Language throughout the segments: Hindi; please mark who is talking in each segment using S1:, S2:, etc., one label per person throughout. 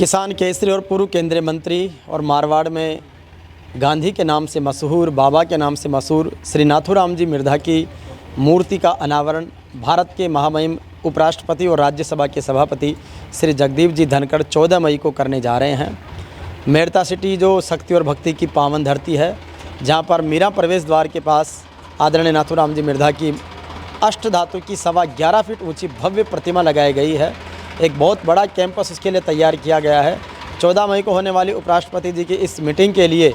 S1: किसान केसरी और पूर्व केंद्रीय मंत्री और मारवाड़ में गांधी के नाम से मशहूर, बाबा के नाम से मशहूर श्री नाथूराम जी मिर्धा की मूर्ति का अनावरण भारत के महामहिम उपराष्ट्रपति और राज्यसभा के सभापति श्री जगदीप जी धनखड़ 14 मई को करने जा रहे हैं। मेड़ता सिटी जो शक्ति और भक्ति की पावन धरती है, जहां पर मीरा प्रवेश द्वार के पास आदरणीय नाथूराम जी मिर्धा की अष्ट धातु की 11.25 फीट ऊंची भव्य प्रतिमा लगाई गई है। एक बहुत बड़ा कैंपस इसके लिए तैयार किया गया है। 14 मई को होने वाली उपराष्ट्रपति जी की इस मीटिंग के लिए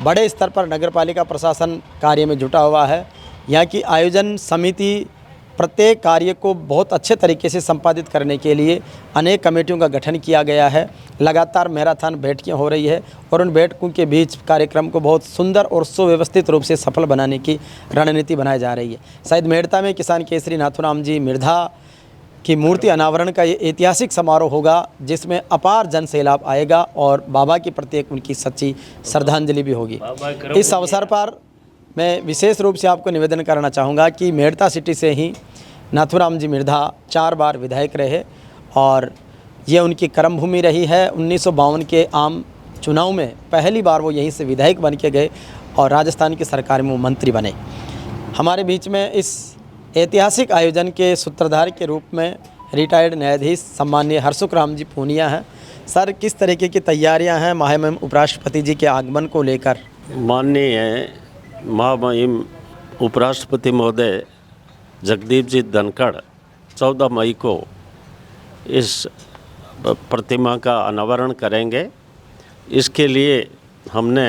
S1: बड़े स्तर पर नगरपालिका प्रशासन कार्य में जुटा हुआ है। यहाँ की आयोजन समिति प्रत्येक कार्य को बहुत अच्छे तरीके से संपादित करने के लिए अनेक कमेटियों का गठन किया गया है। लगातार मैराथन बैठकें हो रही है और उन बैठकों के बीच कार्यक्रम को बहुत सुंदर और सुव्यवस्थित रूप से सफल बनाने की रणनीति बनाई जा रही है। शायद मेड़ता में किसान केसरी नाथूराम जी मिर्धा की मूर्ति अनावरण का ये ऐतिहासिक समारोह होगा, जिसमें अपार जन सैलाब आएगा और बाबा के प्रति उनकी सच्ची श्रद्धांजलि भी होगी। इस अवसर पर मैं विशेष रूप से आपको निवेदन करना चाहूँगा कि मेड़ता सिटी से ही नाथूराम जी मिर्धा 4 बार विधायक रहे और ये उनकी कर्मभूमि रही है। 1952 के आम चुनाव में पहली बार वो यहीं से विधायक बन के गए और राजस्थान की सरकार में वो मंत्री बने। हमारे बीच में इस ऐतिहासिक आयोजन के सूत्रधार के रूप में रिटायर्ड न्यायाधीश सम्माननीय हरसुख राम जी पूनिया हैं। सर, किस तरीके की तैयारियां हैं महामहिम उपराष्ट्रपति जी के आगमन को लेकर?
S2: माननीय महामहिम उपराष्ट्रपति महोदय जगदीप जी धनखड़ 14 मई को इस प्रतिमा का अनावरण करेंगे। इसके लिए हमने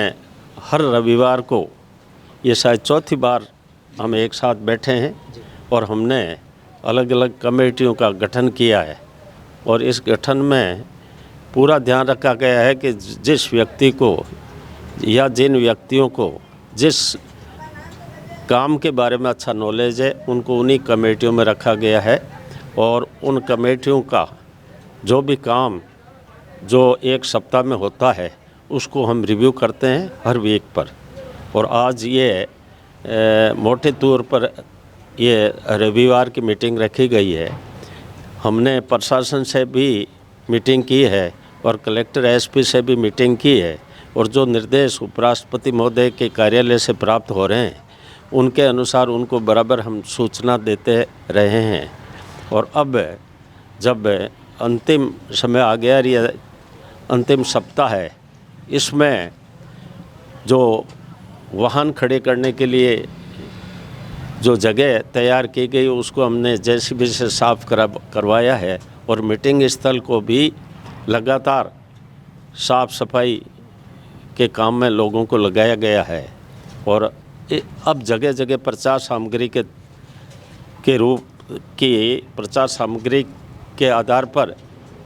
S2: हर रविवार को, ये शायद चौथी बार हम एक साथ बैठे हैं और हमने अलग अलग कमेटियों का गठन किया है और इस गठन में पूरा ध्यान रखा गया है कि जिस व्यक्ति को या जिन व्यक्तियों को जिस काम के बारे में अच्छा नॉलेज है उनको उन्हीं कमेटियों में रखा गया है और उन कमेटियों का जो भी काम जो एक सप्ताह में होता है उसको हम रिव्यू करते हैं हर वीक पर। और आज ये मोटे तौर पर ये रविवार की मीटिंग रखी गई है। हमने प्रशासन से भी मीटिंग की है और कलेक्टर एसपी से भी मीटिंग की है और जो निर्देश उपराष्ट्रपति महोदय के कार्यालय से प्राप्त हो रहे हैं उनके अनुसार उनको बराबर हम सूचना देते रहे हैं। और अब जब अंतिम समय आ गया, ये अंतिम सप्ताह है, इसमें जो वाहन खड़े करने के लिए जो जगह तैयार की गई उसको हमने जेसीबी से साफ करवाया है और मीटिंग स्थल को भी लगातार साफ सफाई के काम में लोगों को लगाया गया है। और अब जगह जगह प्रचार सामग्री के रूप की प्रचार सामग्री के आधार पर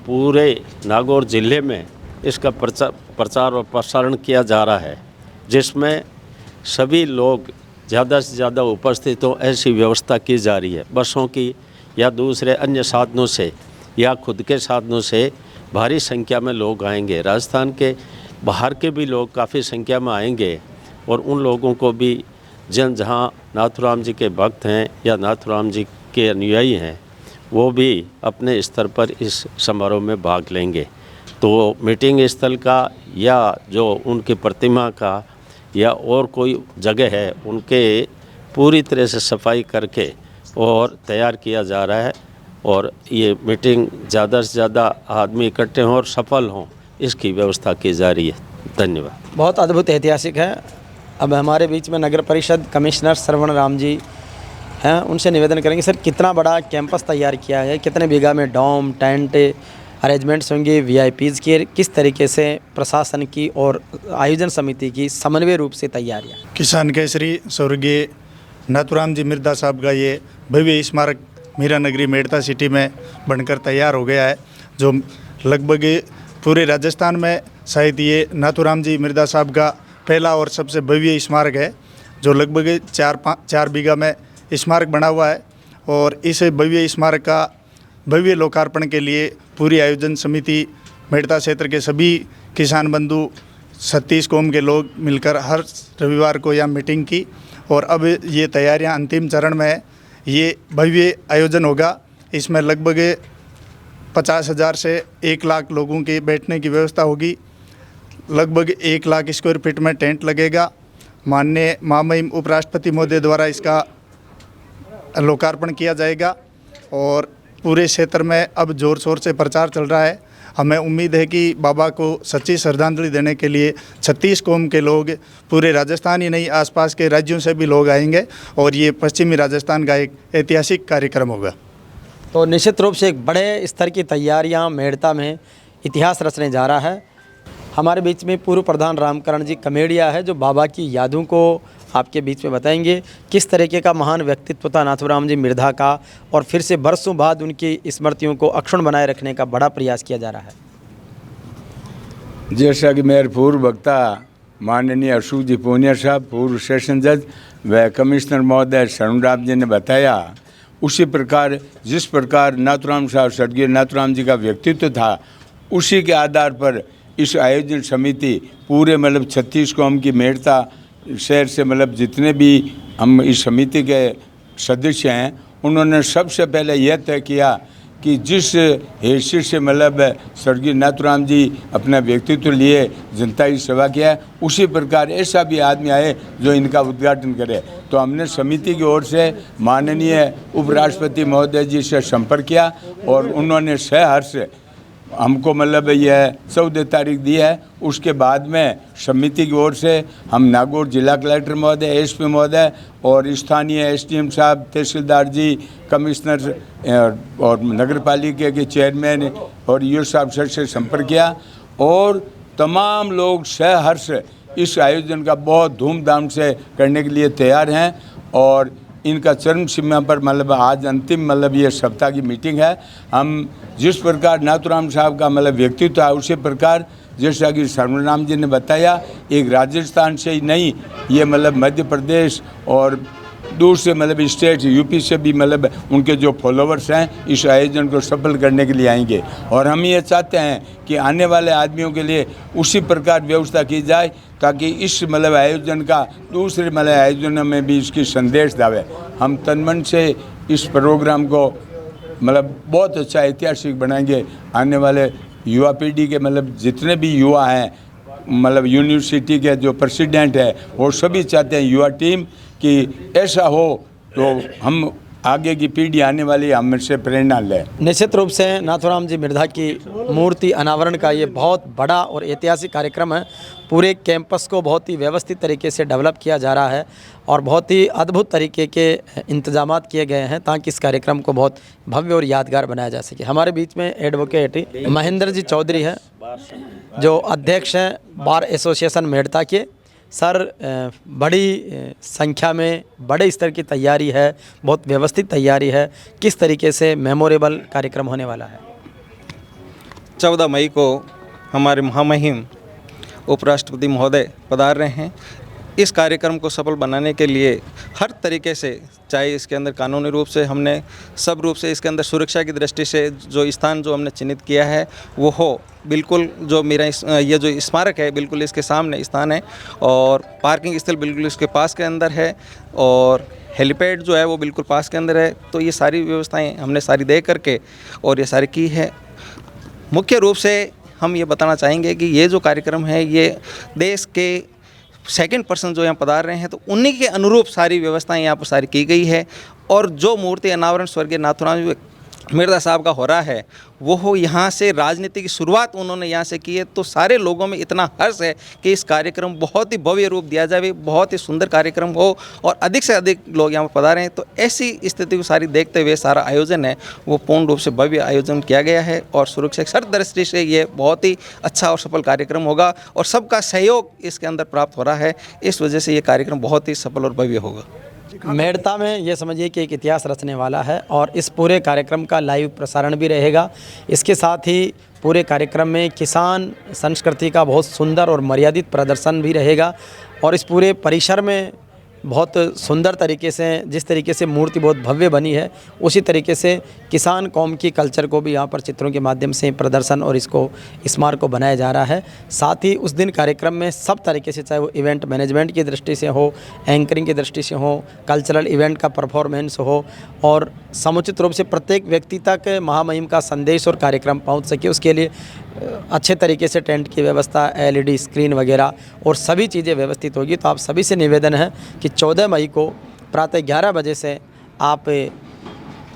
S2: पूरे नागौर ज़िले में इसका प्रचार और प्रसारण किया जा रहा है, जिसमें सभी लोग ज़्यादा से ज़्यादा उपस्थित हो ऐसी व्यवस्था की जा रही है। बसों की या दूसरे अन्य साधनों से या खुद के साधनों से भारी संख्या में लोग आएंगे। राजस्थान के बाहर के भी लोग काफ़ी संख्या में आएंगे और उन लोगों को भी जहाँ नाथूराम जी के भक्त हैं या नाथूराम जी के अनुयायी हैं वो भी अपने स्तर पर इस समारोह में भाग लेंगे। तो मीटिंग स्थल का या जो उनकी प्रतिमा का या और कोई जगह है उनके पूरी तरह से सफाई करके और तैयार किया जा रहा है और ये मीटिंग ज़्यादा से ज़्यादा आदमी इकट्ठे हों और सफल हों, इसकी व्यवस्था की जा रही है। धन्यवाद।
S1: बहुत अद्भुत ऐतिहासिक है। अब हमारे बीच में नगर परिषद कमिश्नर श्रवण राम जी हैं, उनसे निवेदन करेंगे। सर, कितना बड़ा कैंपस तैयार किया है, कितने बीघा में डॉम टेंट अरेंजमेंट्स होंगे, वीआईपीज़ की किस तरीके से प्रशासन की और आयोजन समिति की समन्वय रूप से तैयारियाँ?
S3: किसान केसरी स्वर्गीय नाथूराम जी मिर्धा साहब का ये भव्य स्मारक मीरा नगरी मेड़ता सिटी में बनकर तैयार हो गया है, जो लगभग पूरे राजस्थान में शायद ये नाथूराम जी मिर्धा साहब का पहला और सबसे भव्य स्मारक है, जो लगभग 4 बीघा में स्मारक बना हुआ है। और इस भव्य स्मारक का भव्य लोकार्पण के लिए पूरी आयोजन समिति मेड़ता क्षेत्र के सभी किसान बंधु 36 कौम के लोग मिलकर हर रविवार को यहाँ मीटिंग की और अब ये तैयारियां अंतिम चरण में है। ये भव्य आयोजन होगा। इसमें लगभग 50,000 से 1 लाख लोगों के बैठने की व्यवस्था होगी। लगभग 1 लाख स्क्वायर फीट में टेंट लगेगा। माननीय महामहिम उपराष्ट्रपति महोदय द्वारा इसका लोकार्पण किया जाएगा और पूरे क्षेत्र में अब जोर शोर से प्रचार चल रहा है। हमें उम्मीद है कि बाबा को सच्ची श्रद्धांजलि देने के लिए 36 कौम के लोग, पूरे राजस्थान ही नहीं आसपास के राज्यों से भी लोग आएंगे और ये पश्चिमी राजस्थान का एक ऐतिहासिक कार्यक्रम होगा।
S1: तो निश्चित रूप से एक बड़े स्तर की तैयारियां मेड़ता में इतिहास रचने जा रहा है। हमारे बीच में पूर्व प्रधान रामकरण जी कमेड़िया है, जो बाबा की यादों को आपके बीच में बताएंगे। किस तरीके का महान व्यक्तित्व था नाथूराम जी मिर्धा का, और फिर से बरसों बाद उनकी स्मृतियों को अक्षुण्ण बनाए रखने का बड़ा प्रयास किया जा रहा है।
S4: जैसा कि मेरे पूर्व वक्ता माननीय अशोक जी पूनिया साहब, पूर्व सेशन जज व कमिश्नर महोदय शरणराम जी ने बताया, उसी प्रकार जिस प्रकार नाथूराम साहब, स्वर्गीय नाथूराम जी का व्यक्तित्व था, उसी के आधार पर इस आयोजन समिति पूरे 36 कौम की मेड़ता शहर से जितने भी हम इस समिति के सदस्य हैं, उन्होंने सबसे पहले यह तय किया कि जिस हैसियत से स्वर्गीय नाथूराम जी अपना व्यक्तित्व लिए जनता की सेवा किया है, उसी प्रकार ऐसा भी आदमी आए जो इनका उद्घाटन करे। तो हमने समिति की ओर से माननीय उपराष्ट्रपति महोदय जी से संपर्क किया और उन्होंने सहर्ष हमको यह 14 तारीख दी है। उसके बाद में समिति की ओर से हम नागौर जिला कलेक्टर महोदय, एसपी महोदय और स्थानीय एसडीएम साहब, तहसीलदार जी, कमिश्नर और नगर पालिका के चेयरमैन और ईओ साहब से संपर्क किया और तमाम लोग सहर्ष इस आयोजन का बहुत धूमधाम से करने के लिए तैयार हैं और इनका चरम सीमा पर आज अंतिम ये सप्ताह की मीटिंग है। हम जिस प्रकार नाथूराम साहब का व्यक्तित्व है, उसी प्रकार जैसा कि शरणराम जी ने बताया, एक राजस्थान से ही नहीं, ये मध्य प्रदेश और दूर से स्टेट यूपी से भी उनके जो फॉलोवर्स हैं इस आयोजन को सफल करने के लिए आएंगे। और हम ये चाहते हैं कि आने वाले आदमियों के लिए उसी प्रकार व्यवस्था की जाए ताकि इस आयोजन का दूसरे आयोजनों में भी इसकी संदेश दावे। हम तन मन से इस प्रोग्राम को बहुत अच्छा ऐतिहासिक बनाएंगे। आने वाले युवा पीढ़ी के जितने भी युवा हैं, यूनिवर्सिटी के जो प्रेसिडेंट है, वो सभी चाहते हैं युवा टीम कि ऐसा हो तो हम आगे की पीढ़ी आने वाली हमसे प्रेरणा लें।
S1: निश्चित रूप से नाथूराम जी मिर्धा की मूर्ति अनावरण का ये बहुत बड़ा और ऐतिहासिक कार्यक्रम है। पूरे कैंपस को बहुत ही व्यवस्थित तरीके से डेवलप किया जा रहा है और बहुत ही अद्भुत तरीके के इंतजामात किए गए हैं ताकि इस कार्यक्रम को बहुत भव्य और यादगार बनाया जा सके। हमारे बीच में एडवोकेट महेंद्र जी चौधरी हैं, जो अध्यक्ष हैं बार एसोसिएशन मेड़ता के। सर, बड़ी संख्या में बड़े स्तर की तैयारी है, बहुत व्यवस्थित तैयारी है, किस तरीके से मेमोरेबल कार्यक्रम होने वाला है?
S5: 14 मई को हमारे महामहिम उपराष्ट्रपति महोदय पधार रहे हैं। इस कार्यक्रम को सफल बनाने के लिए हर तरीके से, चाहे इसके अंदर कानूनी रूप से, हमने सब रूप से इसके अंदर सुरक्षा की दृष्टि से जो स्थान जो हमने चिन्हित किया है वो हो बिल्कुल, जो मेरा ये जो स्मारक है बिल्कुल इसके सामने स्थान है और पार्किंग स्थल बिल्कुल इसके पास के अंदर है और हेलीपैड जो है वो बिल्कुल पास के अंदर है। तो ये सारी व्यवस्थाएं हमने सारी दे करके और ये सारी की है। मुख्य रूप से हम ये बताना चाहेंगे कि ये जो कार्यक्रम है ये देश के सेकंड पर्सन जो यहाँ पधार रहे हैं तो उन्हीं के अनुरूप सारी व्यवस्थाएं यहाँ पर सारी की गई है। और जो मूर्ति अनावरण स्वर्गीय नाथूराम मिर्धा साहब का हो रहा है वो हो यहाँ से राजनीति की शुरुआत उन्होंने यहाँ से की है। तो सारे लोगों में इतना हर्ष है कि इस कार्यक्रम बहुत ही भव्य रूप दिया जाए, बहुत ही सुंदर कार्यक्रम हो और अधिक से अधिक लोग यहाँ पर पधारें। तो ऐसी स्थिति को सारी देखते हुए सारा आयोजन है वो पूर्ण रूप से भव्य आयोजन किया गया है और सुरक्षा की हर दृष्टि से ये बहुत ही अच्छा और सफल कार्यक्रम होगा और सबका सहयोग इसके अंदर प्राप्त हो रहा है। इस वजह से ये कार्यक्रम बहुत ही सफल और भव्य होगा।
S1: मेड़ता में ये समझिए कि एक इतिहास रचने वाला है और इस पूरे कार्यक्रम का लाइव प्रसारण भी रहेगा। इसके साथ ही पूरे कार्यक्रम में किसान संस्कृति का बहुत सुंदर और मर्यादित प्रदर्शन भी रहेगा और इस पूरे परिसर में बहुत सुंदर तरीके से, जिस तरीके से मूर्ति बहुत भव्य बनी है, उसी तरीके से किसान कौम की कल्चर को भी यहाँ पर चित्रों के माध्यम से प्रदर्शन और इसको स्मारक को बनाया जा रहा है। साथ ही उस दिन कार्यक्रम में सब तरीके से, चाहे वो इवेंट मैनेजमेंट की दृष्टि से हो, एंकरिंग की दृष्टि से हो, कल्चरल इवेंट का परफॉर्मेंस हो, और समुचित रूप से प्रत्येक व्यक्ति तक महामहिम का संदेश और कार्यक्रम पहुँच सके, उसके लिए अच्छे तरीके से टेंट की व्यवस्था, LED स्क्रीन वगैरह और सभी चीज़ें व्यवस्थित होगी। तो आप सभी से निवेदन है कि 14 मई को प्रातः 11 बजे से आप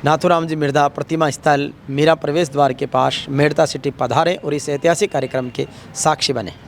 S1: नाथूराम जी मिर्धा प्रतिमा स्थल मीरा प्रवेश द्वार के पास मेड़ता सिटी पधारें और इस ऐतिहासिक कार्यक्रम के साक्षी बने।